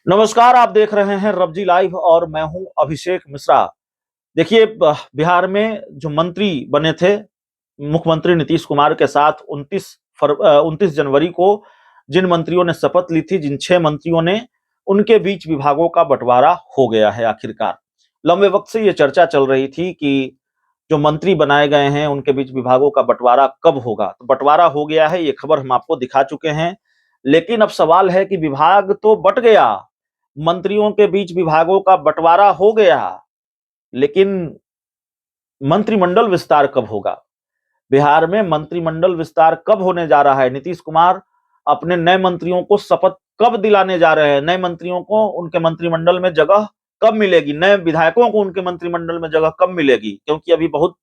नमस्कार, आप देख रहे हैं रबजी लाइव और मैं हूं अभिषेक मिश्रा। देखिए, बिहार में जो मंत्री बने थे मुख्यमंत्री नीतीश कुमार के साथ 29 जनवरी को जिन मंत्रियों ने शपथ ली थी, जिन 6 मंत्रियों ने, उनके बीच विभागों का बंटवारा हो गया है आखिरकार। लंबे वक्त से ये चर्चा चल रही थी कि जो मंत्री बनाए गए हैं उनके बीच विभागों का बंटवारा कब होगा। तो बंटवारा हो गया है, ये खबर हम आपको दिखा चुके हैं। लेकिन अब सवाल है कि विभाग तो बंट गया, मंत्रियों के बीच विभागों का बंटवारा हो गया, लेकिन मंत्रिमंडल विस्तार कब होगा? बिहार में मंत्रिमंडल विस्तार कब होने जा रहा है? नीतीश कुमार अपने नए मंत्रियों को शपथ कब दिलाने जा रहे हैं? नए मंत्रियों को उनके मंत्रिमंडल में जगह कब मिलेगी? नए विधायकों को उनके मंत्रिमंडल में जगह कब मिलेगी? क्योंकि अभी बहुत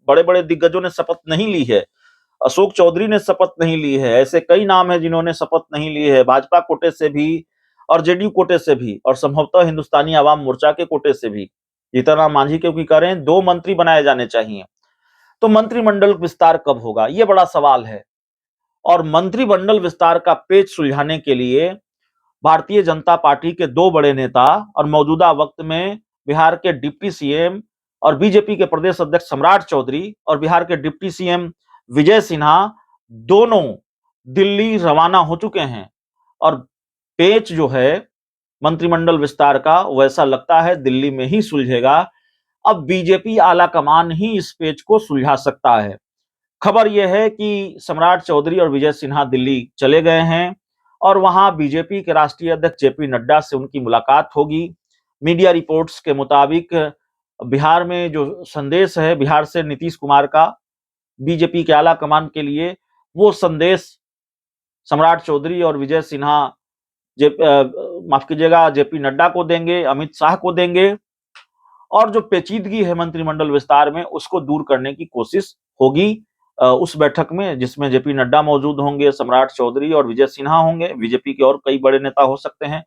बड़े बड़े दिग्गजों ने शपथ नहीं ली है। अशोक चौधरी ने शपथ नहीं ली है। ऐसे कई नाम है जिन्होंने शपथ नहीं ली है, भाजपा कोटे से भी और जेडीयू कोटे से भी और संभवतः हिंदुस्तानी आवाम मोर्चा के कोटे से भी। जीतनराम मांझी क्योंकि करें, 2 मंत्री बनाए जाने चाहिए। तो मंत्रिमंडल विस्तार कब होगा, ये बड़ा सवाल है। और मंत्रिमंडल विस्तार का पेच सुलझाने के लिए भारतीय जनता पार्टी के 2 बड़े नेता और मौजूदा वक्त में बिहार के डिप्टी सीएम और बीजेपी के प्रदेश अध्यक्ष सम्राट चौधरी और बिहार के डिप्टी सीएम विजय सिन्हा दोनों दिल्ली रवाना हो चुके हैं। और पेच जो है मंत्रिमंडल विस्तार का, वैसा लगता है दिल्ली में ही सुलझेगा। अब बीजेपी आला कमान ही इस पेच को सुलझा सकता है। खबर यह है कि सम्राट चौधरी और विजय सिन्हा दिल्ली चले गए हैं और वहां बीजेपी के राष्ट्रीय अध्यक्ष जेपी नड्डा से उनकी मुलाकात होगी। मीडिया रिपोर्ट्स के मुताबिक बिहार में जो संदेश है बिहार से नीतीश कुमार का बीजेपी के आला कमान के लिए, वो संदेश सम्राट चौधरी और विजय सिन्हा माफ कीजिएगा जेपी नड्डा को देंगे, अमित शाह को देंगे। और जो पेचीदगी है मंत्रिमंडल विस्तार में, उसको दूर करने की कोशिश होगी उस बैठक में, जिसमें जेपी नड्डा मौजूद होंगे, सम्राट चौधरी और विजय सिन्हा होंगे। बीजेपी के और कई बड़े नेता हो सकते हैं।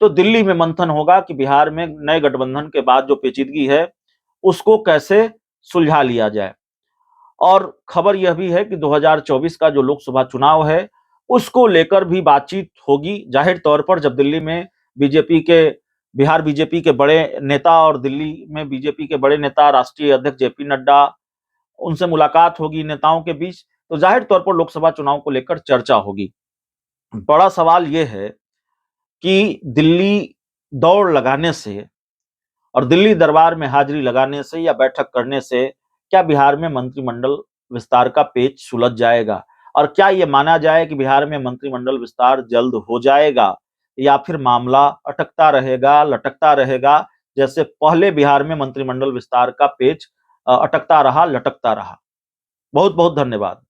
तो दिल्ली में मंथन होगा कि बिहार में नए गठबंधन के बाद जो पेचीदगी है उसको कैसे सुलझा लिया जाए। और खबर यह भी है कि 2024 का जो लोकसभा चुनाव है उसको लेकर भी बातचीत होगी। जाहिर तौर पर जब दिल्ली में बीजेपी के बिहार बीजेपी के बड़े नेता और दिल्ली में बीजेपी के बड़े नेता राष्ट्रीय अध्यक्ष जेपी नड्डा, उनसे मुलाकात होगी नेताओं के बीच, तो जाहिर तौर पर लोकसभा चुनाव को लेकर चर्चा होगी। बड़ा सवाल यह है कि दिल्ली दौड़ लगाने से और दिल्ली दरबार में हाजिरी लगाने से या बैठक करने से क्या बिहार में मंत्रिमंडल विस्तार का पेच सुलझ जाएगा? और क्या यह माना जाए कि बिहार में मंत्रिमंडल विस्तार जल्द हो जाएगा, या फिर मामला अटकता रहेगा, लटकता रहेगा, जैसे पहले बिहार में मंत्रिमंडल विस्तार का पेच अटकता रहा, लटकता रहा? बहुत बहुत धन्यवाद।